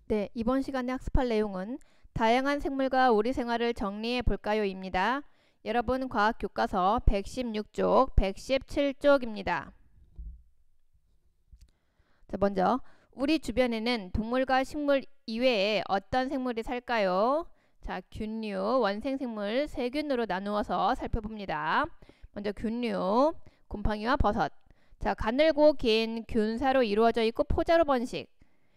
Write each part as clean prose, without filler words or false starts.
네, 이번 시간에 학습할 내용은 다양한 생물과 우리 생활을 정리해 볼까요?입니다. 여러분 과학 교과서 116쪽, 117쪽입니다. 자, 먼저 우리 주변에는 동물과 식물 이외에 어떤 생물이 살까요? 자, 균류, 원생생물, 세균으로 나누어서 살펴봅니다. 먼저 균류, 곰팡이와 버섯. 자, 가늘고 긴 균사로 이루어져 있고 포자로 번식.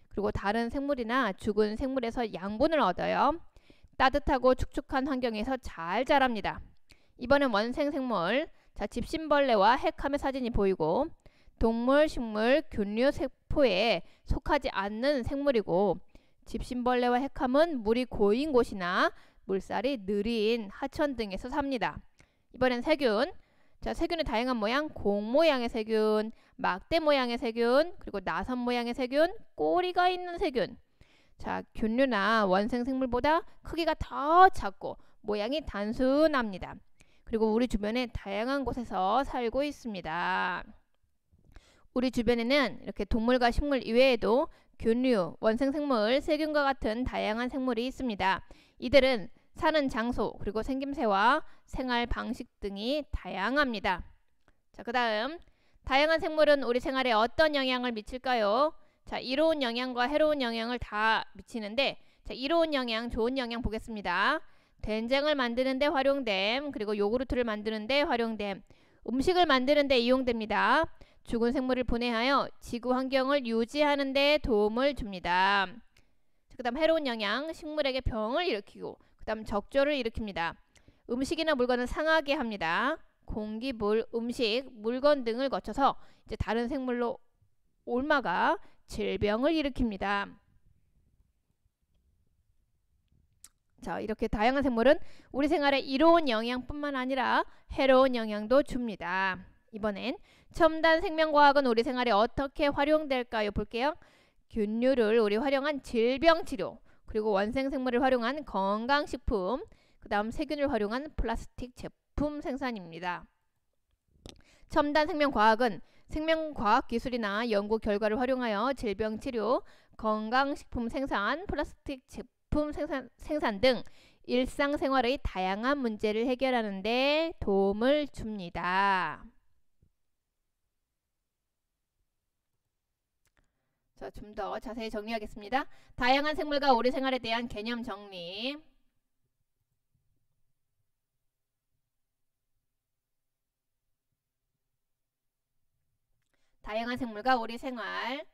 그리고 다른 생물이나 죽은 생물에서 양분을 얻어요. 따뜻하고 축축한 환경에서 잘 자랍니다. 이번엔 원생생물. 자, 집신벌레와 핵함의 사진이 보이고 동물, 식물, 균류 세포에 속하지 않는 생물이고 집신벌레와 핵함은 물이 고인 곳이나 물살이 느린 하천 등에서 삽니다. 이번엔 세균. 자, 세균의 다양한 모양, 공 모양의 세균, 막대 모양의 세균, 그리고 나선 모양의 세균, 꼬리가 있는 세균. 자, 균류나 원생생물보다 크기가 더 작고 모양이 단순합니다. 그리고 우리 주변에 다양한 곳에서 살고 있습니다. 우리 주변에는 이렇게 동물과 식물 이외에도 균류, 원생생물, 세균과 같은 다양한 생물이 있습니다. 이들은 사는 장소, 그리고 생김새와 생활 방식 등이 다양합니다. 자, 그 다음 다양한 생물은 우리 생활에 어떤 영향을 미칠까요? 자, 이로운 영향과 해로운 영향을 다 미치는데, 자, 이로운 영향, 좋은 영향 보겠습니다. 된장을 만드는 데 활용됨, 그리고 요구르트를 만드는 데 활용됨, 음식을 만드는 데 이용됩니다. 죽은 생물을 분해하여 지구 환경을 유지하는 데 도움을 줍니다. 그 다음 해로운 영향, 식물에게 병을 일으키고 그 다음 적조를 일으킵니다. 음식이나 물건을 상하게 합니다. 공기, 물, 음식, 물건 등을 거쳐서 이제 다른 생물로 옮아가 질병을 일으킵니다. 자, 이렇게 다양한 생물은 우리 생활에 이로운 영향뿐만 아니라 해로운 영향도 줍니다. 이번엔 첨단 생명과학은 우리 생활에 어떻게 활용될까요? 볼게요. 균류를 우리 활용한 질병치료, 그리고 원생생물을 활용한 건강식품, 그 다음 세균을 활용한 플라스틱 제품 생산입니다. 첨단 생명과학은 생명과학 기술이나 연구 결과를 활용하여 질병치료, 건강식품 생산, 플라스틱 제품 생산 등 일상생활의 다양한 문제를 해결하는 데 도움을 줍니다. 자, 좀 더 자세히 정리하겠습니다. 다양한 생물과 우리 생활에 대한 개념 정리. 다양한 생물과 우리 생활.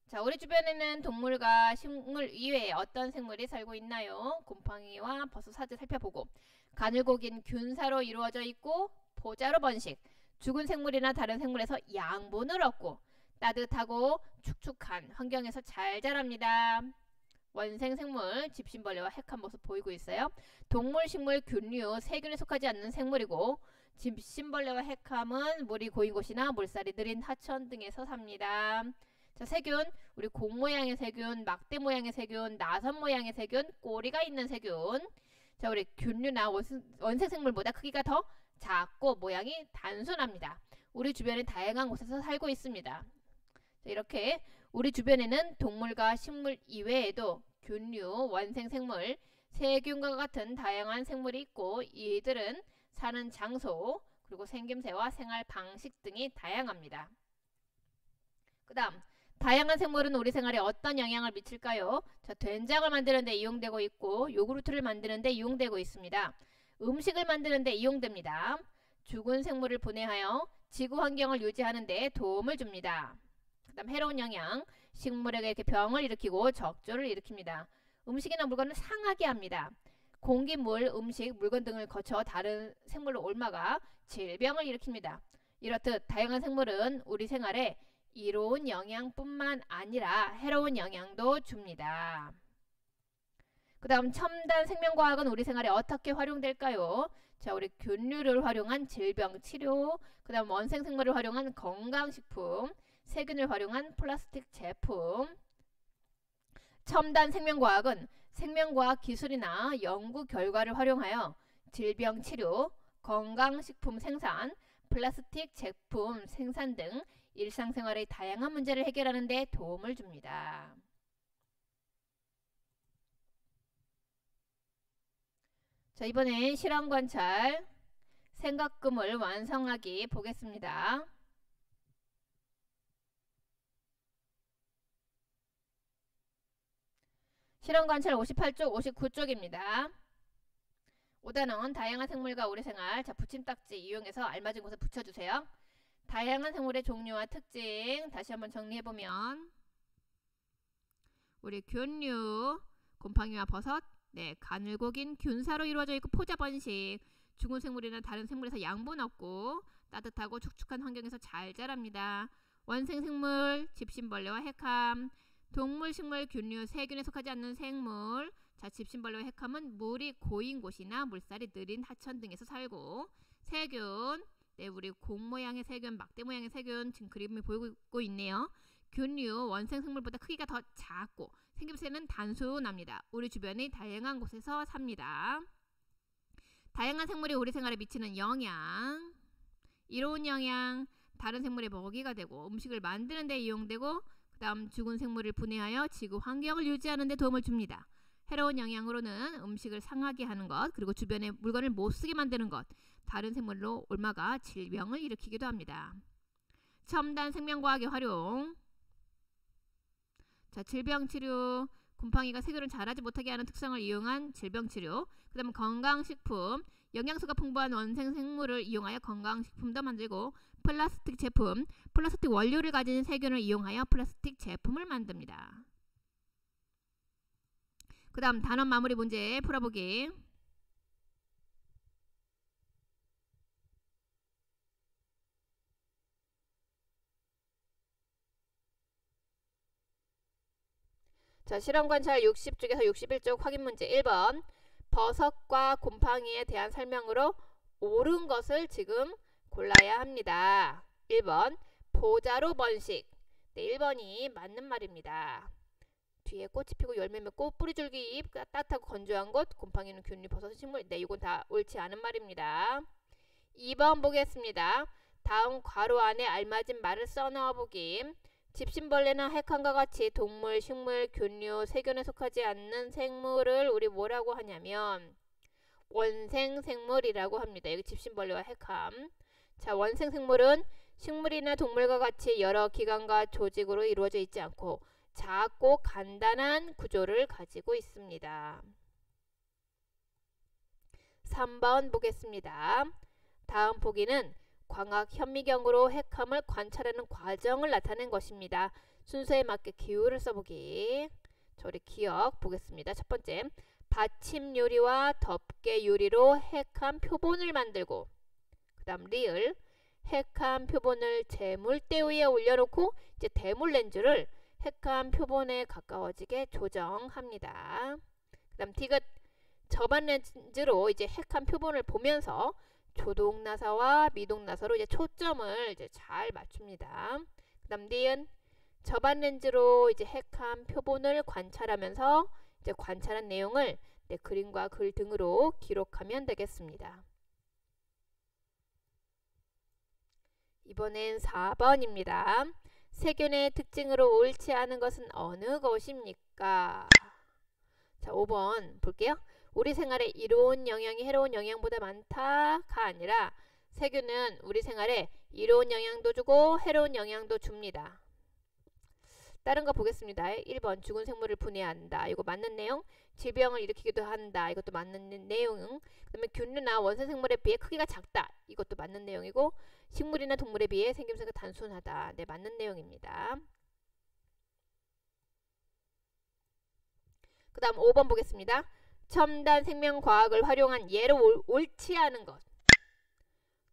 자, 우리 주변에는 동물과 식물 이외에 어떤 생물이 살고 있나요? 곰팡이와 버섯 사진 살펴보고 가늘고 긴 균사로 이루어져 있고 포자로 번식, 죽은 생물이나 다른 생물에서 양분을 얻고 따뜻하고 축축한 환경에서 잘 자랍니다. 원생생물, 집신벌레와 핵한 모습 보이고 있어요. 동물, 식물, 균류, 세균에 속하지 않는 생물이고 집신벌레와 핵함은 물이 고인 곳이나 물살이 느린 하천 등에서 삽니다. 자, 세균, 우리 공 모양의 세균, 막대 모양의 세균, 나선 모양의 세균, 꼬리가 있는 세균. 자, 우리 균류나 원생생물보다 크기가 더 작고 모양이 단순합니다. 우리 주변에 다양한 곳에서 살고 있습니다. 자, 이렇게 우리 주변에는 동물과 식물 이외에도 균류, 원생생물, 세균과 같은 다양한 생물이 있고 이들은 사는 장소, 그리고 생김새와 생활 방식 등이 다양합니다. 그 다음 다양한 생물은 우리 생활에 어떤 영향을 미칠까요? 자, 된장을 만드는 데 이용되고 있고 요구르트를 만드는 데 이용되고 있습니다. 음식을 만드는 데 이용됩니다. 죽은 생물을 분해하여 지구 환경을 유지하는 데 도움을 줍니다. 그 다음 해로운 영향, 식물에게 이렇게 병을 일으키고 적조를 일으킵니다. 음식이나 물건을 상하게 합니다. 공기, 물, 음식, 물건 등을 거쳐 다른 생물로 옮아가 질병을 일으킵니다. 이렇듯 다양한 생물은 우리 생활에 이로운 영향뿐만 아니라 해로운 영향도 줍니다. 그 다음 첨단 생명과학은 우리 생활에 어떻게 활용될까요? 자, 우리 균류를 활용한 질병치료, 그 다음 원생생물을 활용한 건강식품, 세균을 활용한 플라스틱 제품. 첨단 생명과학은 생명과학 기술이나 연구 결과를 활용하여 질병치료, 건강식품 생산, 플라스틱 제품 생산 등 일상생활의 다양한 문제를 해결하는 데 도움을 줍니다. 자, 이번엔 실험 관찰 생각금을 완성하기 보겠습니다. 실험 관찰 58쪽, 59쪽입니다. 5단원 다양한 생물과 우리 생활. 자, 붙임딱지 이용해서 알맞은 곳에 붙여주세요. 다양한 생물의 종류와 특징 다시 한번 정리해보면 우리 균류, 곰팡이와 버섯, 가늘고 긴 균사로 이루어져 있고 포자번식, 죽은 생물이나 다른 생물에서 양분 없고 따뜻하고 축축한 환경에서 잘 자랍니다. 원생생물, 집신벌레와 핵함, 동물, 식물, 균류, 세균에 속하지 않는 생물. 자, 집신벌레와 핵함은 물이 고인 곳이나 물살이 느린 하천 등에서 살고, 세균, 우리 공 모양의 세균, 막대 모양의 세균 지금 그림이 보이고 있네요. 균류, 원생생물보다 크기가 더 작고 생김새는 단순합니다. 우리 주변의 다양한 곳에서 삽니다. 다양한 생물이 우리 생활에 미치는 영향, 이로운 영향, 다른 생물의 먹이가 되고 음식을 만드는 데 이용되고, 그 다음 죽은 생물을 분해하여 지구 환경을 유지하는 데 도움을 줍니다. 해로운 영향으로는 음식을 상하게 하는 것, 그리고 주변의 물건을 못쓰게 만드는 것, 다른 생물로 옮아가 질병을 일으키기도 합니다. 첨단 생명과학의 활용. 자, 질병치료, 곰팡이가 세균을 자라지 못하게 하는 특성을 이용한 질병치료. 그 다음 건강식품, 영양소가 풍부한 원생생물을 이용하여 건강식품도 만들고, 플라스틱 제품, 플라스틱 원료를 가진 세균을 이용하여 플라스틱 제품을 만듭니다. 그 다음 단원 마무리 문제 풀어보기. 자, 실험관찰 60쪽에서 61쪽 확인 문제 1번. 버섯과 곰팡이에 대한 설명으로 옳은 것을 지금 골라야 합니다. 1번 보자로 번식. 1번이 맞는 말입니다. 뒤에 꽃이 피고 열매 맺고 뿌리줄기 잎, 따뜻하고 건조한 곳, 곰팡이는 균류, 버섯은 식물. 이건 다 옳지 않은 말입니다. 2번 보겠습니다. 다음 괄호 안에 알맞은 말을 써넣어 보기. 집신벌레나 핵함과 같이 동물, 식물, 균류, 세균에 속하지 않는 생물을 우리 뭐라고 하냐면 원생생물이라고 합니다. 여기 집신벌레와 핵함. 자, 원생생물은 식물이나 동물과 같이 여러 기관과 조직으로 이루어져 있지 않고 작고 간단한 구조를 가지고 있습니다. 3번 보겠습니다. 다음 보기는 광학 현미경으로 핵함을 관찰하는 과정을 나타낸 것입니다. 순서에 맞게 기호를 써보기. 저리 기억 보겠습니다. 첫 번째, 받침 유리와 덮개 유리로 핵함 표본을 만들고, 그 다음 리을, 핵함 표본을 재물대 위에 올려놓고 이제 대물 렌즈를 핵함 표본에 가까워지게 조정합니다. 그 다음 디귿, 저반 렌즈로 이제 핵함 표본을 보면서 조동 나사와 미동 나사로 이제 초점을 이제 잘 맞춥니다. 그 다음 니은, 저반 렌즈로 이제 핵함 표본을 관찰하면서 이제 관찰한 내용을 그림과 글 등으로 기록하면 되겠습니다. 이번엔 4번입니다. 세균의 특징으로 옳지 않은 것은 어느 것입니까? 자, 5번 볼게요. 우리 생활에 이로운 영향이 해로운 영향보다 많다가 아니라 세균은 우리 생활에 이로운 영향도 주고 해로운 영향도 줍니다. 다른 거 보겠습니다. 1번 죽은 생물을 분해한다. 이거 맞는 내용. 질병을 일으키기도 한다. 이것도 맞는 내용. 그 다음에 균류나 원생생물에 비해 크기가 작다. 이것도 맞는 내용이고, 식물이나 동물에 비해 생김새가 단순하다. 네, 맞는 내용입니다. 그 다음 5번 보겠습니다. 첨단 생명과학을 활용한 예로 옳지 않은 것.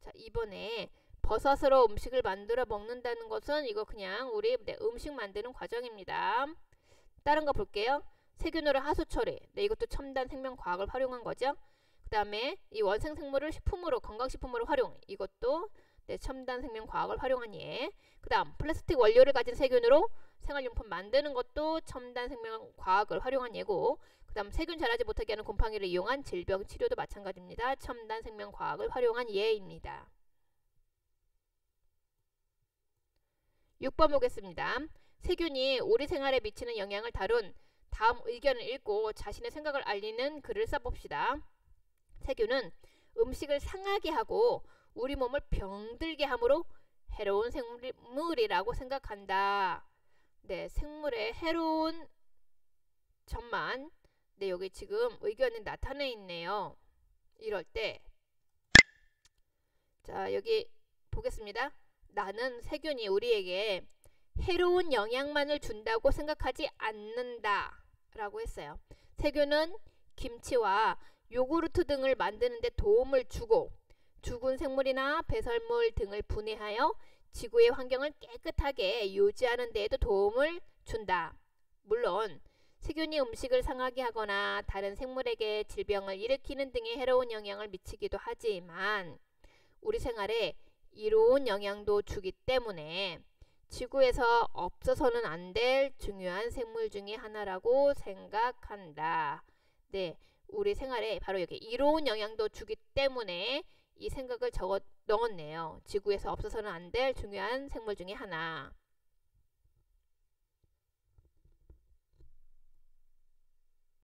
자, 이번에 버섯으로 음식을 만들어 먹는다는 것은 이거 그냥 우리 음식 만드는 과정입니다. 다른 거 볼게요. 세균으로 하수 처리. 이것도 첨단 생명과학을 활용한 거죠. 그 다음에 이 원생생물을 식품으로, 건강식품으로 활용. 이것도 첨단 생명과학을 활용한 예. 그 다음 플라스틱 원료를 가진 세균으로 생활용품 만드는 것도 첨단 생명과학을 활용한 예고, 그 다음 세균 자라지 못하게 하는 곰팡이를 이용한 질병 치료도 마찬가지입니다. 첨단 생명과학을 활용한 예입니다. 6번 보겠습니다. 세균이 우리 생활에 미치는 영향을 다룬 다음 의견을 읽고 자신의 생각을 알리는 글을 써봅시다. 세균은 음식을 상하게 하고 우리 몸을 병들게 함으로 해로운 생물이라고 생각한다. 네, 생물의 해로운 점만 네, 여기 지금 의견이 나타내 있네요. 이럴 때 자, 여기 보겠습니다. 나는 세균이 우리에게 해로운 영향만을 준다고 생각하지 않는다 라고 했어요. 세균은 김치와 요구르트 등을 만드는 데 도움을 주고 죽은 생물이나 배설물 등을 분해하여 지구의 환경을 깨끗하게 유지하는 데에도 도움을 준다. 물론 세균이 음식을 상하게 하거나 다른 생물에게 질병을 일으키는 등의 해로운 영향을 미치기도 하지만 우리 생활에 이로운 영향도 주기 때문에 지구에서 없어서는 안 될 중요한 생물 중에 하나라고 생각한다. 네, 우리 생활에 바로 여기 이로운 영향도 주기 때문에 이 생각을 적어 넣었네요. 지구에서 없어서는 안 될 중요한 생물 중에 하나.